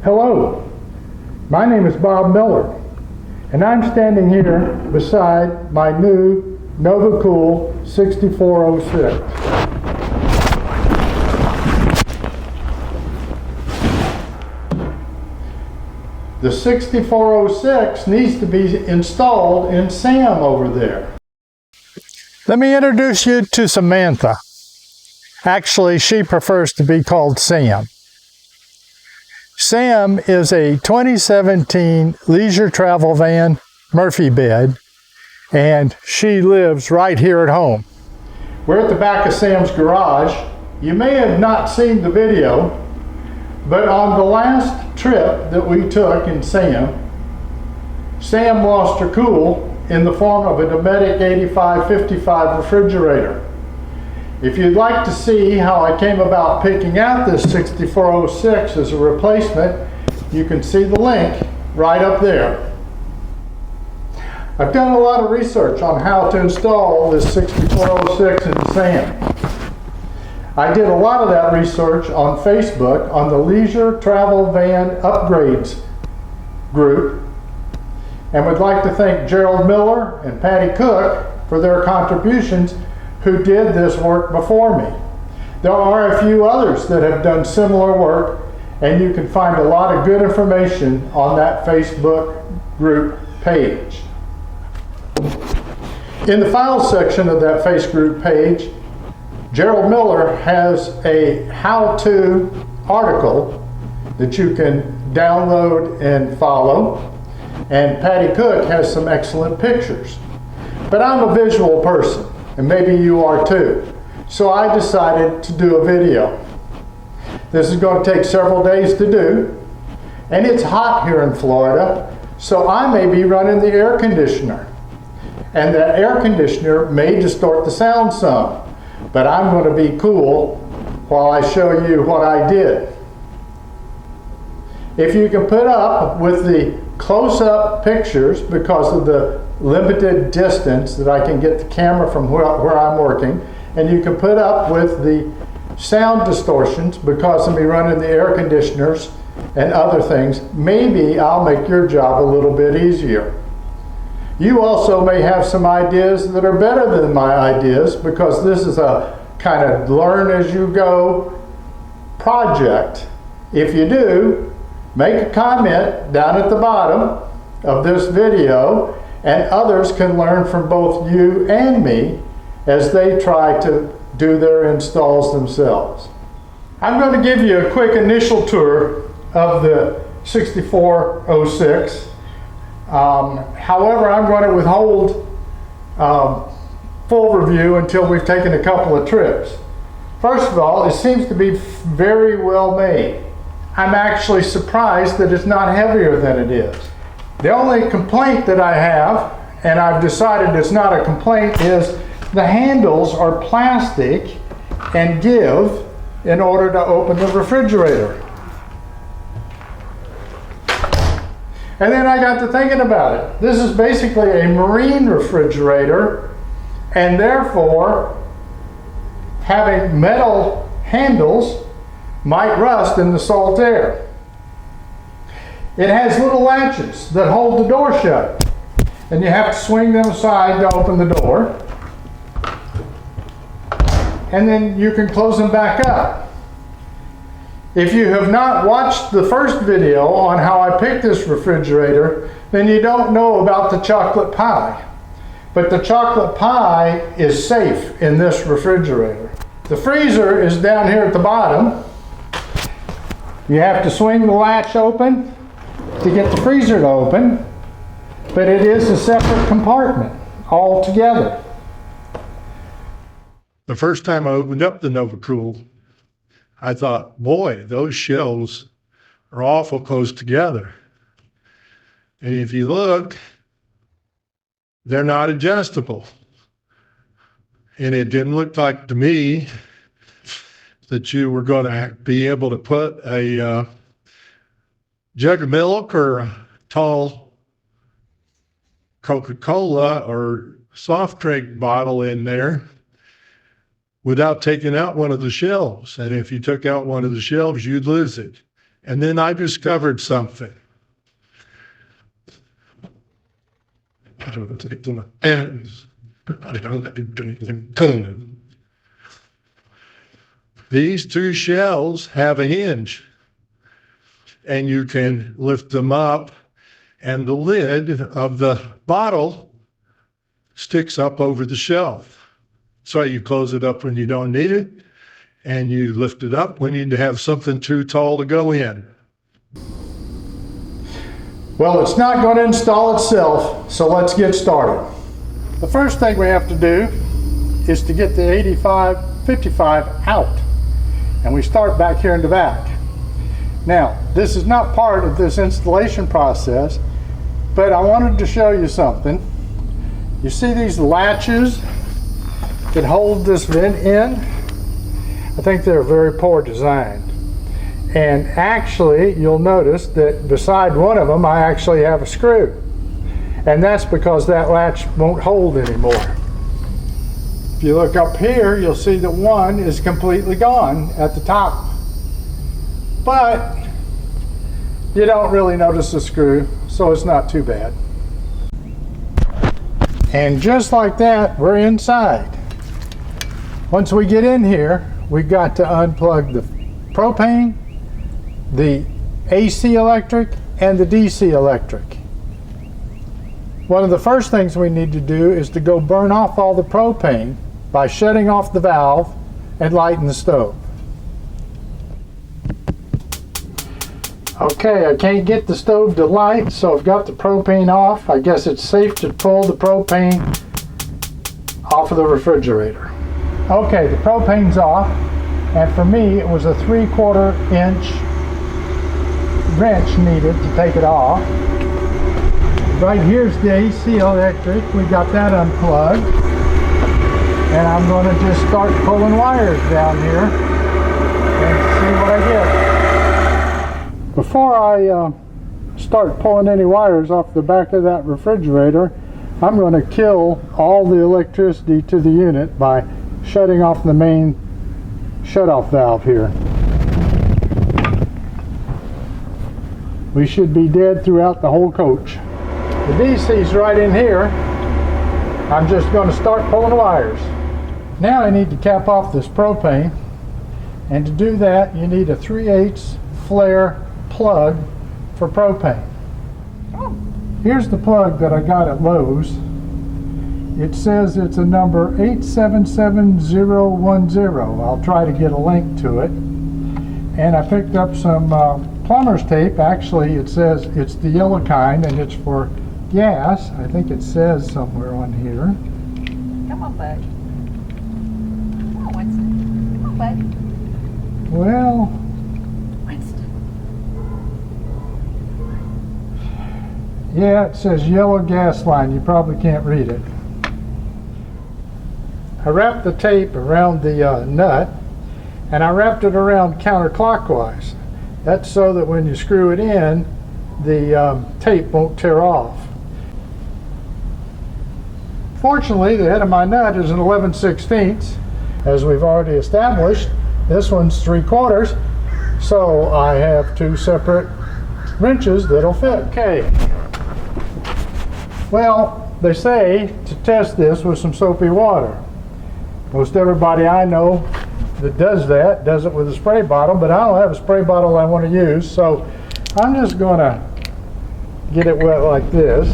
Hello, my name is Bob Miller, and I'm standing here beside my new Nova Kool 6406. The 6406 needs to be installed in Sam over there. Let me introduce you to Samantha. Actually, she prefers to be called Sam. Sam is a 2017 leisure travel van Murphy bed, and she lives right here at home. We're at the back of Sam's garage. You may have not seen the video, but on the last trip that we took in Sam lost her cool in the form of a Dometic 8555 refrigerator. If you'd like to see how I came about picking out this 6406 as a replacement, you can see the link right up there. I've done a lot of research on how to install this 6406 into Sam. I did a lot of that research on Facebook on the Leisure Travel Van Upgrades group, and would like to thank Gerald Miller and Patty Cook for their contributions who did this work before me. There are a few others that have done similar work, and you can find a lot of good information on that Facebook group page. In the files section of that Facebook group page, Gerald Miller has a how-to article that you can download and follow, and Patty Cook has some excellent pictures. But I'm a visual person, and maybe you are too. So I decided to do a video. This is going to take several days to do, and it's hot here in Florida, so I may be running the air conditioner. And that air conditioner may distort the sound some, but I'm going to be cool while I show you what I did. If you can put up with the close-up pictures because of the limited distance that I can get the camera from where I'm working, and you can put up with the sound distortions because of me running the air conditioners and other things, maybe I'll make your job a little bit easier. You also may have some ideas that are better than my ideas, because this is a kind of learn as you go project. If you do, make a comment down at the bottom of this video, and others can learn from both you and me as they try to do their installs themselves. I'm going to give you a quick initial tour of the 6406. However, I'm going to withhold full review until we've taken a couple of trips. First of all, it seems to be very well made. I'm actually surprised that it's not heavier than it is. The only complaint that I have, and I've decided it's not a complaint, is the handles are plastic and give in order to open the refrigerator. And then I got to thinking about it. This is basically a marine refrigerator, and therefore having metal handles might rust in the salt air. It has little latches that hold the door shut, and you have to swing them aside to open the door, and then you can close them back up. If you have not watched the first video on how I picked this refrigerator, then you don't know about the chocolate pie. But the chocolate pie is safe in this refrigerator. The freezer is down here at the bottom. You have to swing the latch open to get the freezer to open, but it is a separate compartment altogether. The first time I opened up the Nova Kool, I thought, boy, those shelves are awful close together. And if you look, they're not adjustable. And it didn't look like to me that you were going to be able to put a jug of milk or a tall Coca-Cola or soft drink bottle in there without taking out one of the shelves. And if you took out one of the shelves, you'd lose it. And then I discovered something. These two shells have a hinge, and you can lift them up, and the lid of the bottle sticks up over the shelf. So you close it up when you don't need it, and you lift it up when you have something too tall to go in. Well, it's not going to install itself, so let's get started. The first thing we have to do is to get the 8555 out. And we start back here in the back. Now, this is not part of this installation process, but I wanted to show you something. You see these latches that hold this vent in? I think they're very poor design. And actually, you'll notice that beside one of them, I actually have a screw. And that's because that latch won't hold anymore. If you look up here, you'll see that one is completely gone at the top. But you don't really notice the screw, so it's not too bad. And just like that, we're inside. Once we get in here, we've got to unplug the propane, the AC electric, and the DC electric. One of the first things we need to do is to go burn off all the propane by shutting off the valve and lighting the stove. Okay, I can't get the stove to light, so I've got the propane off. I guess it's safe to pull the propane off of the refrigerator. Okay, the propane's off, and for me it was a 3/4 inch wrench needed to take it off. Right here's the AC electric. We got that unplugged. And I'm going to just start pulling wires down here and see what I get. Before I start pulling any wires off the back of that refrigerator, I'm going to kill all the electricity to the unit by shutting off the main shutoff valve here. We should be dead throughout the whole coach. The DC's right in here. I'm just going to start pulling wires. Now I need to cap off this propane, and to do that you need a 3/8 flare plug for propane. Here's the plug that I got at Lowe's. It says it's a number 877010. I'll try to get a link to it. And I picked up some plumber's tape. Actually, it says it's the yellow kind and it's for gas. I think it says somewhere on here. Come on, bud. Come on, Winston. Come on, buddy. Well, Winston. yeah, it says yellow gas line. You probably can't read it. I wrapped the tape around the nut, and I wrapped it around counterclockwise. That's so that when you screw it in, the tape won't tear off. Fortunately, the head of my nut is an 11/16. As we've already established, this one's 3/4, so I have two separate wrenches that'll fit. Okay. Well, they say to test this with some soapy water. Most everybody I know that does that does it with a spray bottle, but I don't have a spray bottle I want to use, so I'm just going to get it wet like this.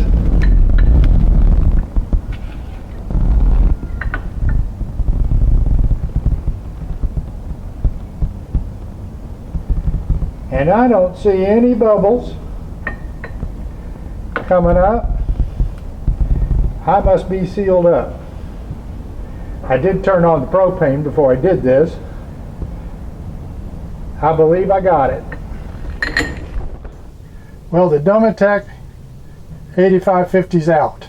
And I don't see any bubbles coming up. I must be sealed up. I did turn on the propane before I did this. I believe I got it. Well, the Dometic 8550's out.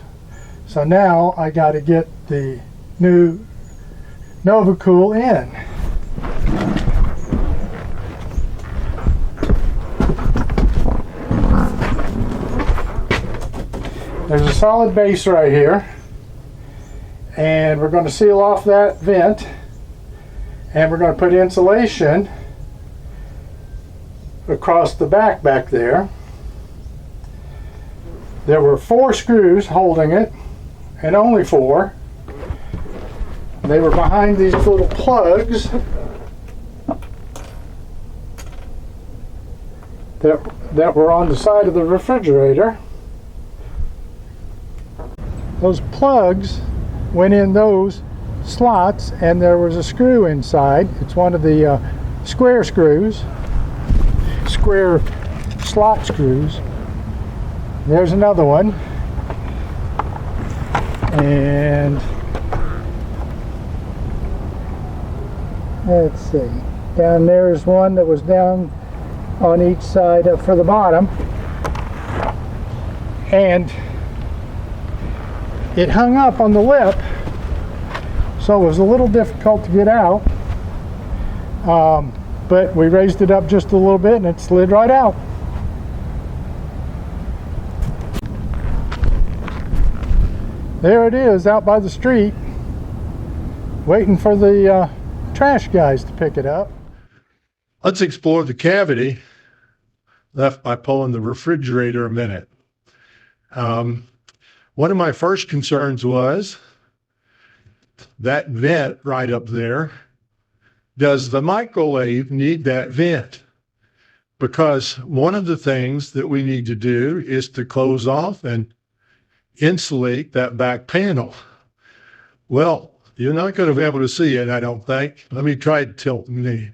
So now I got to get the new Nova Kool in. There's a solid base right here, and we're going to seal off that vent, and we're going to put insulation across the back there. There were 4 screws holding it, and only 4. They were behind these little plugs that were on the side of the refrigerator. Those plugs went in those slots, and there was a screw inside. It's one of the square screws, square slot screws. There's another one, and let's see, down there's one that was down on each side for the bottom, and it hung up on the lip, so it was a little difficult to get out, but we raised it up just a little bit and it slid right out. There it is out by the street, waiting for the trash guys to pick it up. Let's explore the cavity left by pulling the refrigerator a minute. One of my first concerns was that vent right up there. Does the microwave need that vent? Because one of the things that we need to do is to close off and insulate that back panel. Well, you're not going to be able to see it, I don't think. Let me try tilting the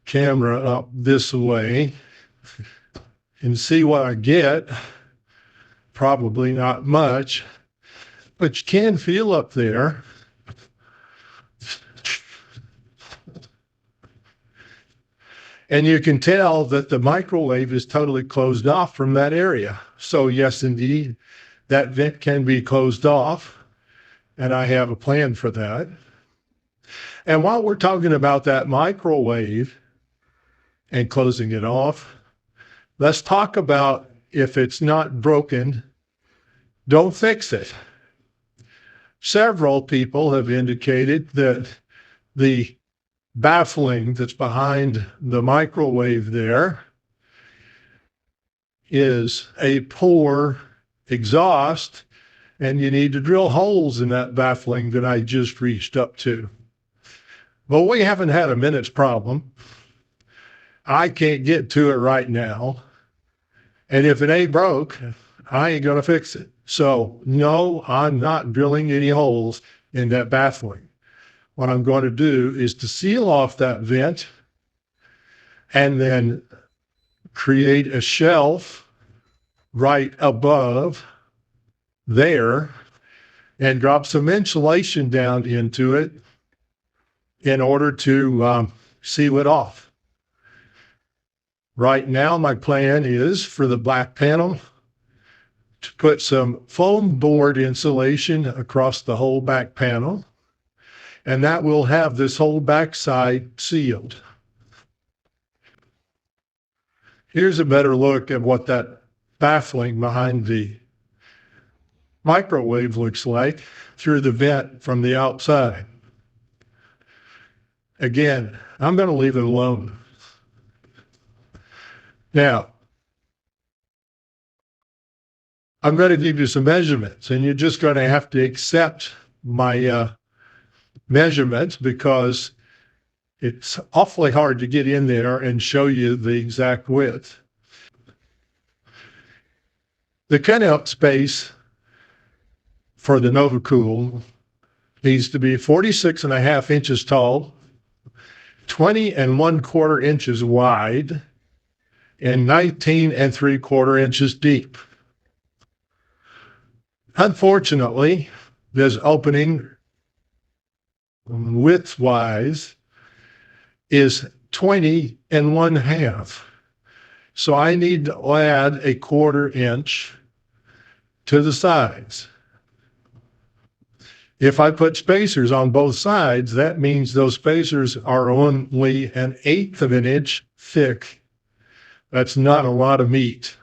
camera up this way and see what I get. Probably not much, but you can feel up there. And you can tell that the microwave is totally closed off from that area. So yes, indeed, that vent can be closed off, and I have a plan for that. And while we're talking about that microwave and closing it off, let's talk about if it's not broken, don't fix it. Several people have indicated that the baffling that's behind the microwave there is a poor exhaust, and you need to drill holes in that baffling that I just reached up to. But we haven't had a minute's problem. I can't get to it right now. And if it ain't broke, I ain't going to fix it. So no, I'm not drilling any holes in that baffling. What I'm going to do is to seal off that vent and then create a shelf right above there and drop some insulation down into it in order to seal it off. Right now, my plan is for the black panel to put some foam board insulation across the whole back panel, and that will have this whole back side sealed. Here's a better look at what that baffling behind the microwave looks like through the vent from the outside. Again, I'm going to leave it alone. Now, I'm going to give you some measurements, and you're just going to have to accept my measurements because it's awfully hard to get in there and show you the exact width. The cutout space for the Nova Kool needs to be 46.5 inches tall, 20 1/4 inches wide, and 19 3/4 inches deep. Unfortunately, this opening width-wise is 20 1/2. So I need to add a 1/4 inch to the sides. If I put spacers on both sides, that means those spacers are only 1/8 of an inch thick. That's not a lot of meat.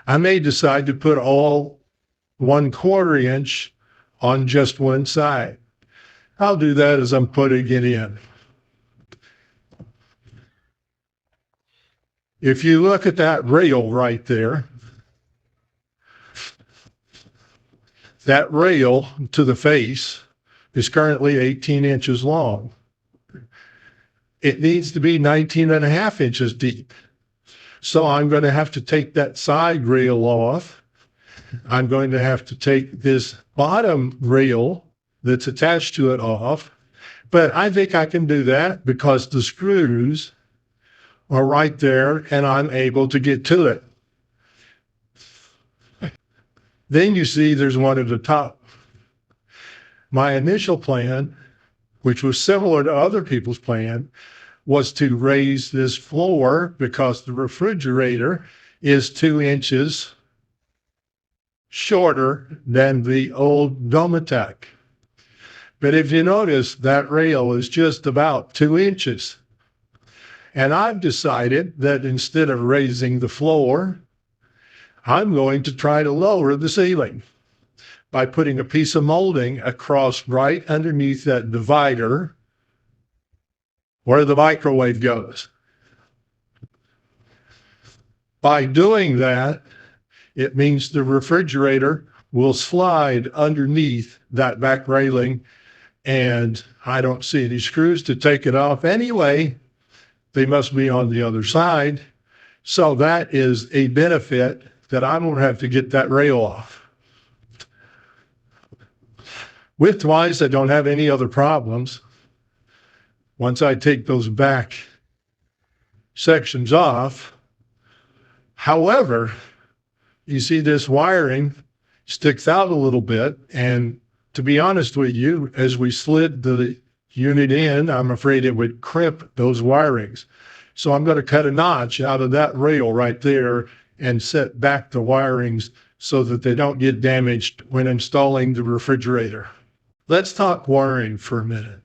I may decide to put all 1/4 inch on just one side. I'll do that as I'm putting it in. If you look at that rail right there, that rail to the face is currently 18 inches long. It needs to be 19 and a half inches deep. So I'm going to have to take that side rail off. I'm going to have to take this bottom rail that's attached to it off. But I think I can do that because the screws are right there and I'm able to get to it. Then you see there's one at the top. My initial plan, which was similar to other people's plan, was to raise this floor because the refrigerator is 2 inches shorter than the old Dometic. But if you notice, that rail is just about 2 inches. And I've decided that instead of raising the floor, I'm going to try to lower the ceiling by putting a piece of molding across right underneath that divider where the microwave goes. By doing that, it means the refrigerator will slide underneath that back railing, and I don't see any screws to take it off anyway. They must be on the other side. So that is a benefit that I won't have to get that rail off. Width-wise, I don't have any other problems. Once I take those back sections off, however, you see this wiring sticks out a little bit. And to be honest with you, as we slid the unit in, I'm afraid it would crimp those wirings. So I'm going to cut a notch out of that rail right there and set back the wirings so that they don't get damaged when installing the refrigerator. Let's talk wiring for a minute.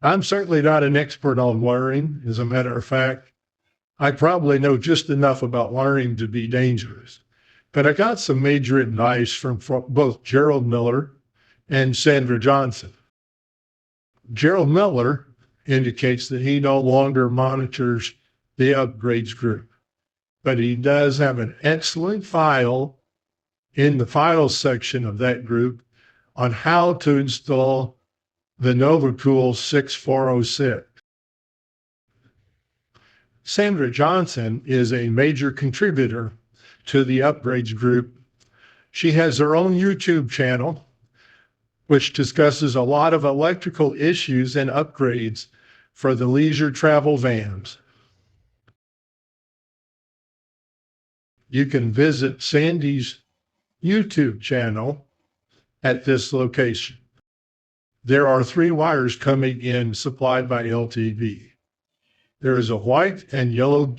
I'm certainly not an expert on wiring. As a matter of fact, I probably know just enough about wiring to be dangerous. But I got some major advice from both Gerald Miller and Sandra Johnson. Gerald Miller indicates that he no longer monitors the upgrades group, but he does have an excellent file in the files section of that group on how to install the Nova Kool 6406. Sandra Johnson is a major contributor to the upgrades group. She has her own YouTube channel, which discusses a lot of electrical issues and upgrades for the leisure travel vans. You can visit Sandy's YouTube channel at this location. There are 3 wires coming in supplied by LTV. There is a white and yellow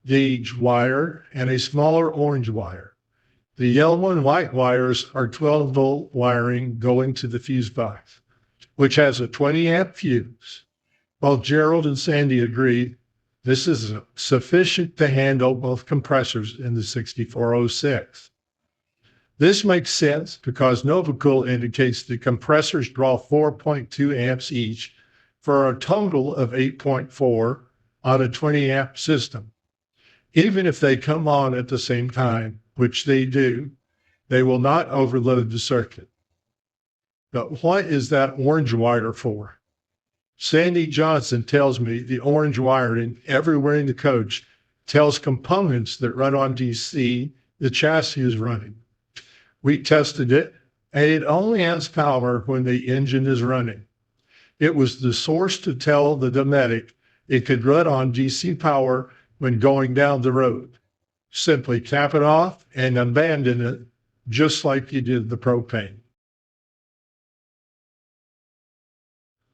gauge wire and a smaller orange wire. The yellow and white wires are 12-volt wiring going to the fuse box, which has a 20-amp fuse. Both Gerald and Sandy agree this is sufficient to handle both compressors in the 6406. This makes sense because Nova Kool indicates the compressors draw 4.2 amps each for a total of 8.4 on a 20-amp system. Even if they come on at the same time, which they do, they will not overload the circuit. But what is that orange wire for? Sandy Johnson tells me the orange wiring everywhere in the coach tells components that run on DC the chassis is running. We tested it, and it only has power when the engine is running. It was the source to tell the Dometic it could run on DC power when going down the road. Simply tap it off and abandon it, just like you did the propane.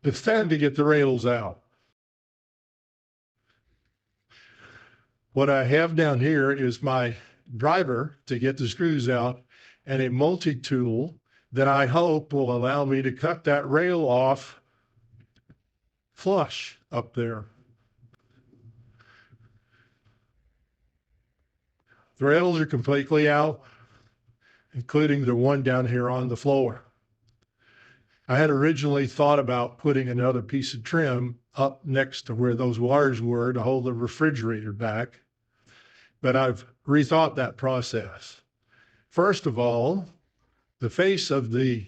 It's time to get the rails out. What I have down here is my driver to get the screws out and a multi-tool that I hope will allow me to cut that rail off flush up there. The rails are completely out, including the one down here on the floor. I had originally thought about putting another piece of trim up next to where those wires were to hold the refrigerator back, but I've rethought that process. First of all, the face of the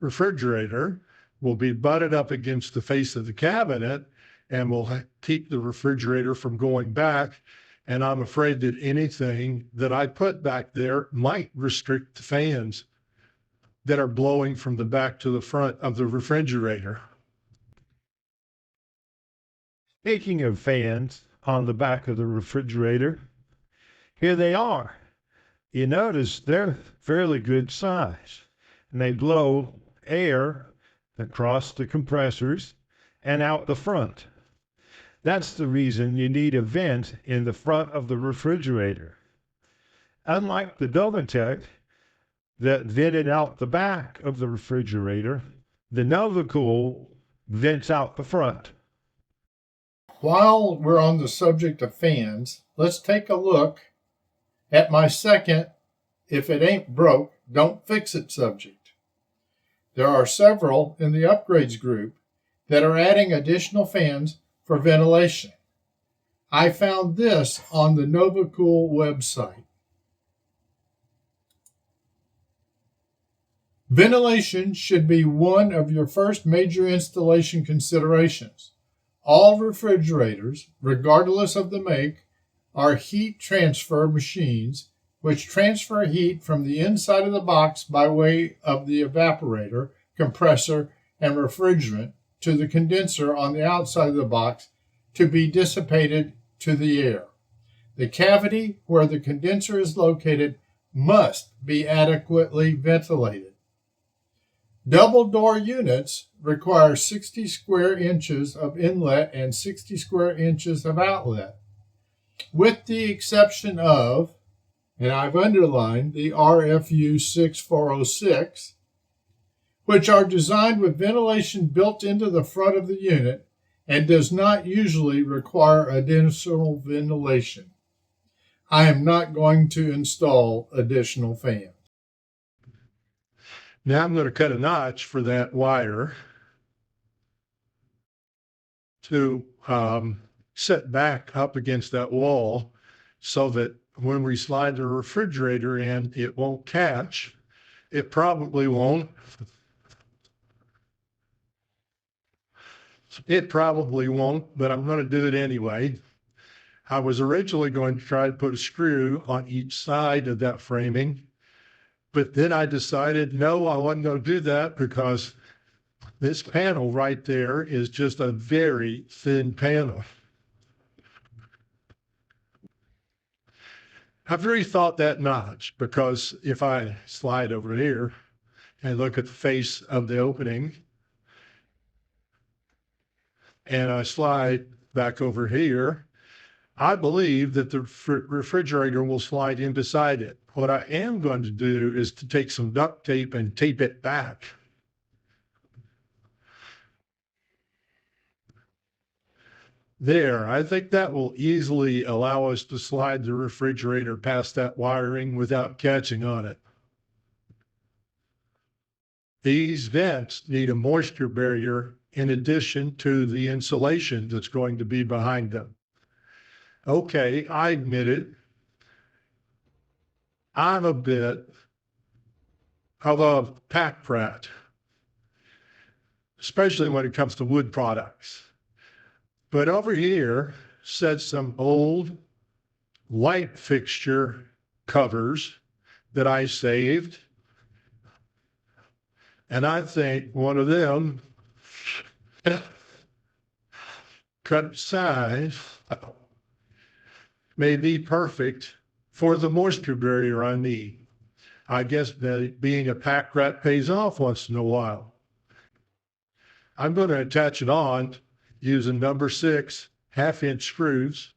refrigerator will be butted up against the face of the cabinet and will keep the refrigerator from going back. And I'm afraid that anything that I put back there might restrict the fans that are blowing from the back to the front of the refrigerator. Speaking of fans on the back of the refrigerator, here they are. You notice they're fairly good size, and they blow air across the compressors and out the front. That's the reason you need a vent in the front of the refrigerator. Unlike the Dometic that vented out the back of the refrigerator, the Nova Kool vents out the front. While we're on the subject of fans, let's take a look at my second "if it ain't broke, don't fix it" subject. There are several in the upgrades group that are adding additional fans for ventilation. I found this on the Nova Kool website. Ventilation should be one of your first major installation considerations. All refrigerators, regardless of the make, are heat transfer machines which transfer heat from the inside of the box by way of the evaporator, compressor, and refrigerant to the condenser on the outside of the box to be dissipated to the air. The cavity where the condenser is located must be adequately ventilated. Double door units require 60 square inches of inlet and 60 square inches of outlet, with the exception of, and I've underlined, the RFU 6406, which are designed with ventilation built into the front of the unit and does not usually require additional ventilation. I am not going to install additional fans. Now I'm going to cut a notch for that wire to set back up against that wall so that when we slide the refrigerator in, it won't catch. It probably won't. It probably won't, but I'm going to do it anyway. I was originally going to try to put a screw on each side of that framing, but then I decided, no, I wasn't going to do that because this panel right there is just a very thin panel. I've rethought that notch because if I slide over here and look at the face of the opening, and I slide back over here, I believe that the refrigerator will slide in beside it. What I am going to do is to take some duct tape and tape it back. There, I think that will easily allow us to slide the refrigerator past that wiring without catching on it. These vents need a moisture barrier in addition to the insulation that's going to be behind them. Okay, I admit it. I'm a bit of a pack rat, especially when it comes to wood products. But over here said some old light fixture covers that I saved. And I think one of them cut size may be perfect for the moisture barrier I need. I guess that being a pack rat pays off once in a while. I'm going to attach it on using number 6 half-inch screws,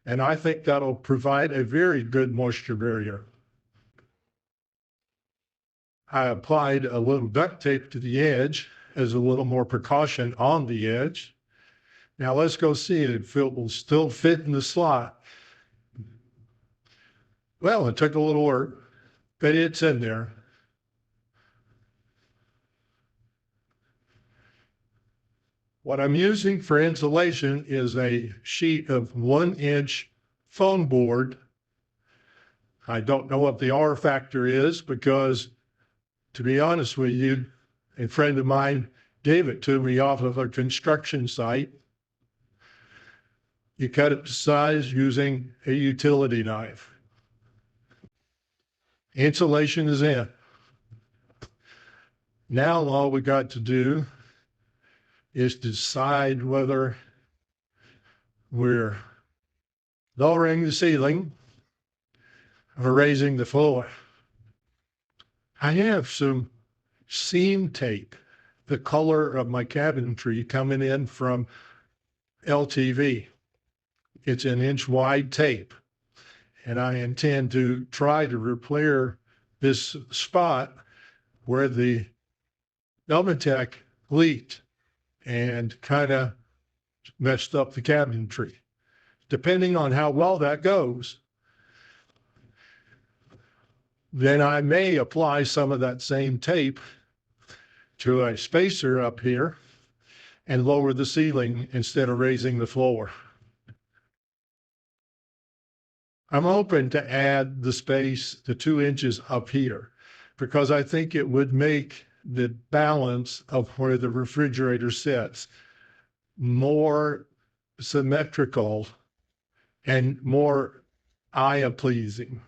and I think that'll provide a very good moisture barrier. I applied a little duct tape to the edge as a little more precaution on the edge. Now let's go see if it will still fit in the slot. Well, it took a little work, but it's in there. What I'm using for insulation is a sheet of 1-inch foam board. I don't know what the R factor is because, to be honest with you, a friend of mine gave it to me off of a construction site. You cut it to size using a utility knife. Insulation is in. Now all we got to do is decide whether we're lowering the ceiling or raising the floor. I have some seam tape, the color of my cabinetry, coming in from LTV. It's an inch wide tape, and I intend to try to repair this spot where the Dometic leaked and kind of messed up the cabinetry. Depending on how well that goes, then I may apply some of that same tape to a spacer up here and lower the ceiling instead of raising the floor. I'm hoping to add the space to 2 inches up here because I think it would make the balance of where the refrigerator sits more symmetrical and more eye-pleasing.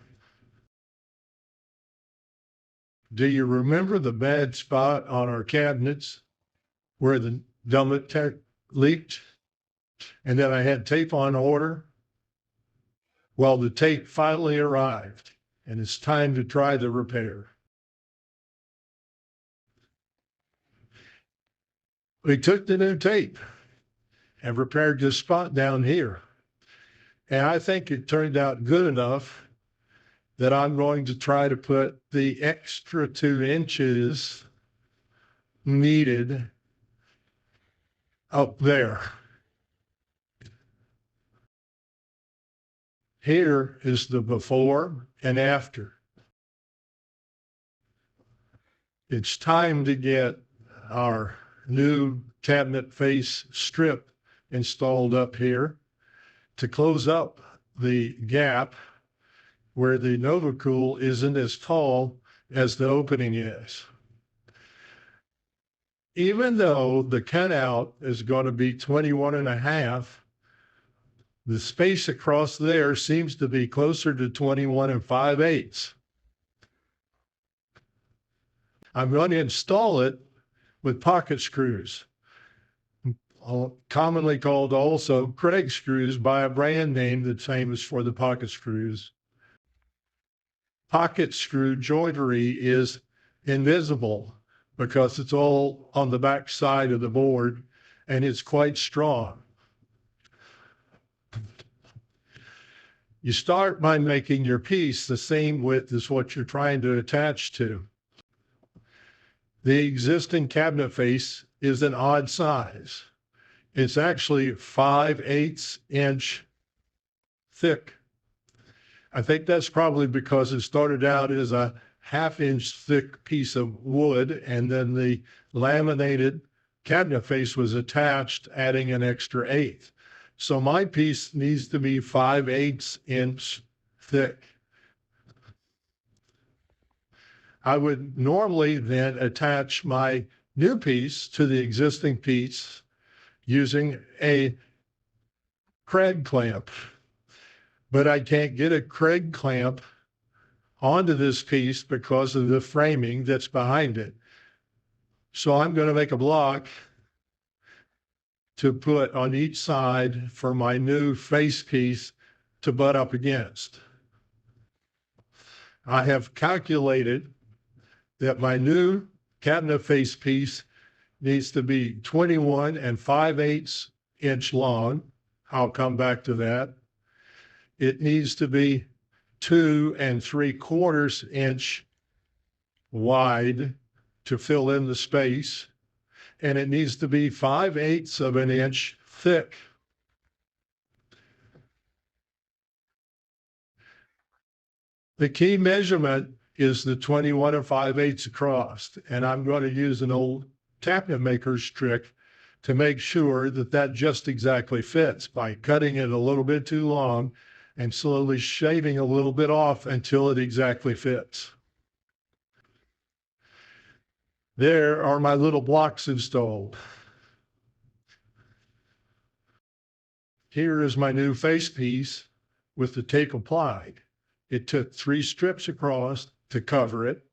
Do you remember the bad spot on our cabinets where the Dometic leaked and then I had tape on order? Well, the tape finally arrived and it's time to try the repair. We took the new tape and repaired this spot down here. And I think it turned out good enough that I'm going to try to put the extra 2 inches needed up there. Here is the before and after. It's time to get our new cabinet face strip installed up here to close up the gap where the Nova Kool isn't as tall as the opening is. Even though the cutout is going to be 21.5, the space across there seems to be closer to 21 5/8. I'm going to install it with pocket screws, commonly called also Craig screws by a brand name that's famous for the pocket screws. Pocket screw joinery is invisible because it's all on the back side of the board and it's quite strong. You start by making your piece the same width as what you're trying to attach to. The existing cabinet face is an odd size. It's actually 5/8 inch thick. I think that's probably because it started out as a 1/2 inch thick piece of wood, and then the laminated cabinet face was attached, adding an extra 1/8. So my piece needs to be 5/8 inch thick. I would normally then attach my new piece to the existing piece using a Craig clamp, but I can't get a Craig clamp onto this piece because of the framing that's behind it. So I'm going to make a block to put on each side for my new face piece to butt up against. I have calculated that my new cabinet face piece needs to be 21 5/8 inch long. I'll come back to that. It needs to be 2 3/4 inch wide to fill in the space, and it needs to be 5/8 of an inch thick. The key measurement is the 21 5/8 across, and I'm going to use an old cabinet maker's trick to make sure that that just exactly fits by cutting it a little bit too long and slowly shaving a little bit off until it exactly fits. There are my little blocks installed. Here is my new face piece with the tape applied. It took 3 strips across to cover it,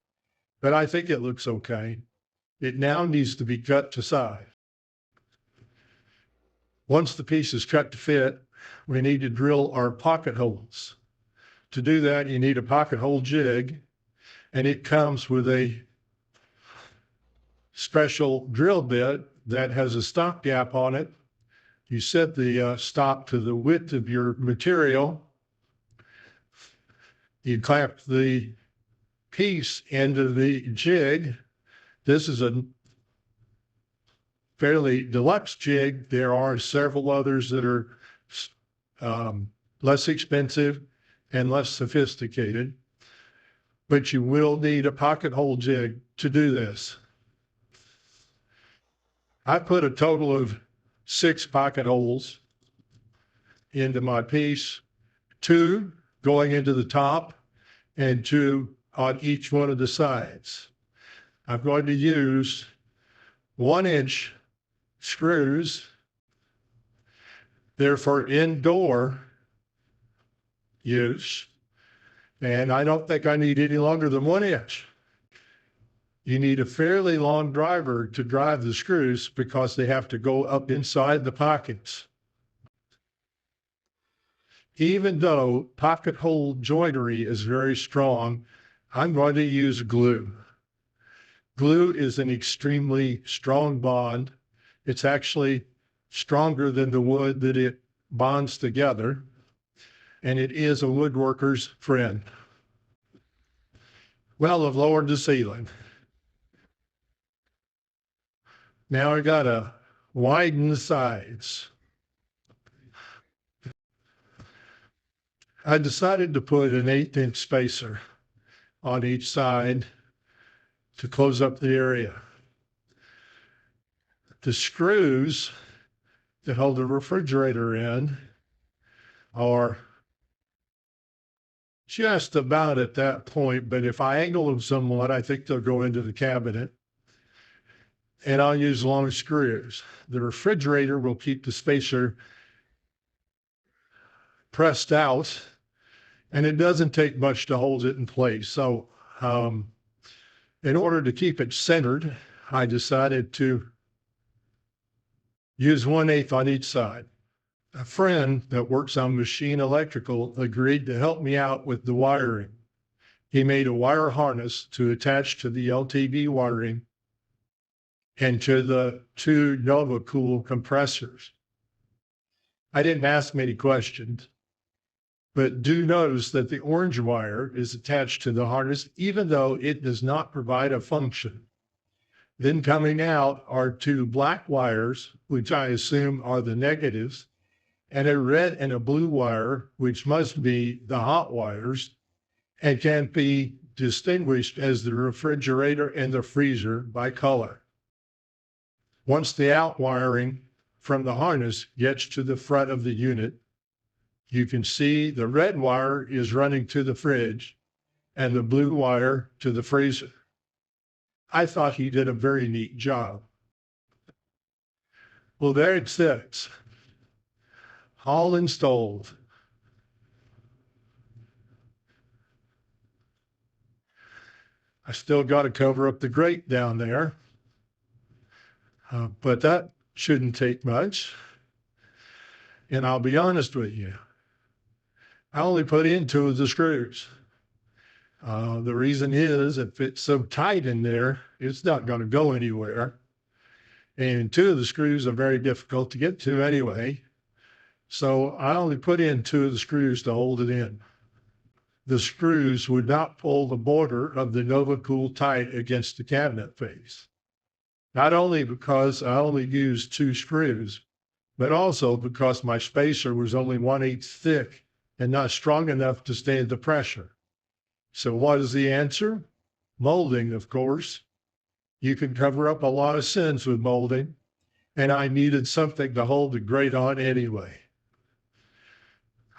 but I think it looks okay. It now needs to be cut to size. Once the piece is cut to fit, we need to drill our pocket holes. To do that, you need a pocket hole jig, and it comes with a special drill bit that has a stop gap on it. You set the stop to the width of your material. You clamp the piece into the jig. This is a fairly deluxe jig. There are several others that are less expensive and less sophisticated, but you will need a pocket hole jig to do this. I put a total of 6 pocket holes into my piece, 2 going into the top and 2 on each one of the sides. I'm going to use 1-inch screws. They're for indoor use, and I don't think I need any longer than 1 inch. You need a fairly long driver to drive the screws because they have to go up inside the pockets. Even though pocket hole joinery is very strong, I'm going to use glue. Glue is an extremely strong bond. It's actually stronger than the wood that it bonds together, and it is a woodworker's friend. Well, I've lowered the ceiling. Now I gotta widen the sides. I decided to put an 1/8-inch spacer on each side to close up the area. The screws that hold the refrigerator in are just about at that point, but if I angle them somewhat, I think they'll go into the cabinet. And I'll use long screws. The refrigerator will keep the spacer pressed out, and it doesn't take much to hold it in place. So in order to keep it centered, I decided to use 1/8 on each side. A friend that works on machine electrical agreed to help me out with the wiring. He made a wire harness to attach to the LTV wiring and to the 2 Nova Kool compressors. I didn't ask many questions, but do notice that the orange wire is attached to the harness, even though it does not provide a function. Then coming out are 2 black wires, which I assume are the negatives, and a red and a blue wire, which must be the hot wires, and can be distinguished as the refrigerator and the freezer by color. Once the outwiring from the harness gets to the front of the unit, you can see the red wire is running to the fridge and the blue wire to the freezer. I thought he did a very neat job. Well, there it sits, all installed. I still got to cover up the grate down there. But that shouldn't take much. And I'll be honest with you, I only put in 2 of the screws. The reason is if it's so tight in there, it's not going to go anywhere. And 2 of the screws are very difficult to get to anyway. So I only put in 2 of the screws to hold it in. The screws would not pull the border of the Nova Kool tight against the cabinet face. Not only because I only used 2 screws, but also because my spacer was only 1/8 thick and not strong enough to stand the pressure. So what is the answer? Molding, of course. You can cover up a lot of sins with molding, and I needed something to hold the grate on anyway.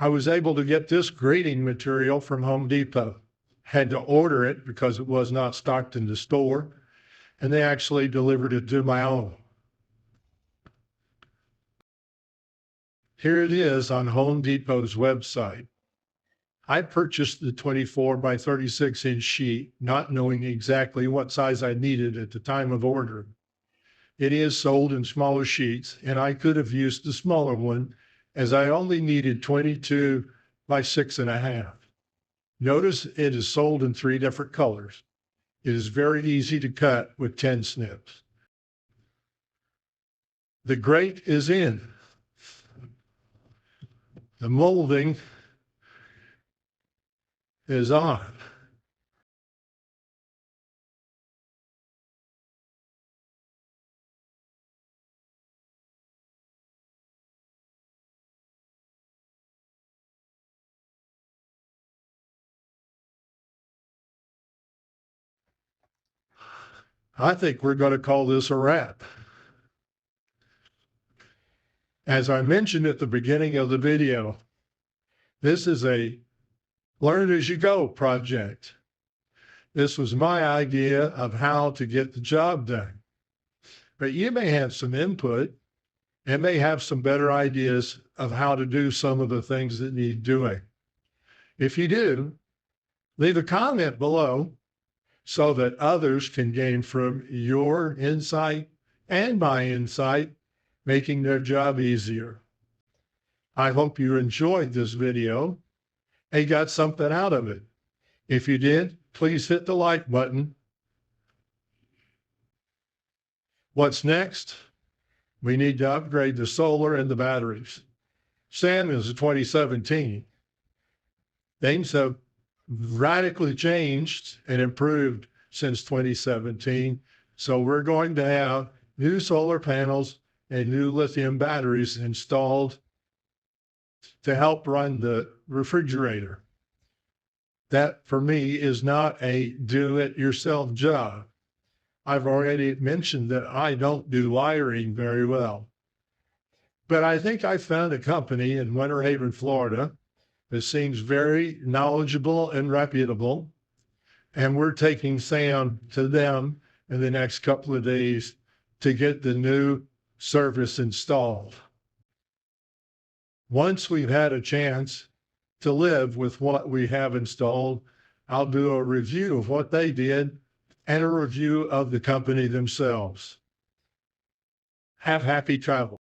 I was able to get this grating material from Home Depot. Had to order it because it was not stocked in the store, and they actually delivered it to my home. Here it is on Home Depot's website. I purchased the 24 by 36 inch sheet, not knowing exactly what size I needed at the time of order. It is sold in smaller sheets, and I could have used the smaller one as I only needed 22 by 6.5. Notice it is sold in 3 different colors. It is very easy to cut with 10 snips. The grate is in. The molding is on. I think we're going to call this a wrap. As I mentioned at the beginning of the video, this is a learn as you go project. This was my idea of how to get the job done. But you may have some input and may have some better ideas of how to do some of the things that need doing. If you do, leave a comment below so that others can gain from your insight and my insight, making their job easier. I hope you enjoyed this video and got something out of it. If you did, please hit the like button. What's next? We need to upgrade the solar and the batteries. Sam is 2017. Things have radically changed and improved since 2017. So we're going to have new solar panels and new lithium batteries installed to help run the refrigerator. That, for me, is not a do-it-yourself job. I've already mentioned that I don't do wiring very well. But I think I found a company in Winter Haven, Florida, that seems very knowledgeable and reputable. And we're taking Sam to them in the next couple of days to get the new service installed. Once we've had a chance to live with what we have installed, I'll do a review of what they did and a review of the company themselves. Have happy travel.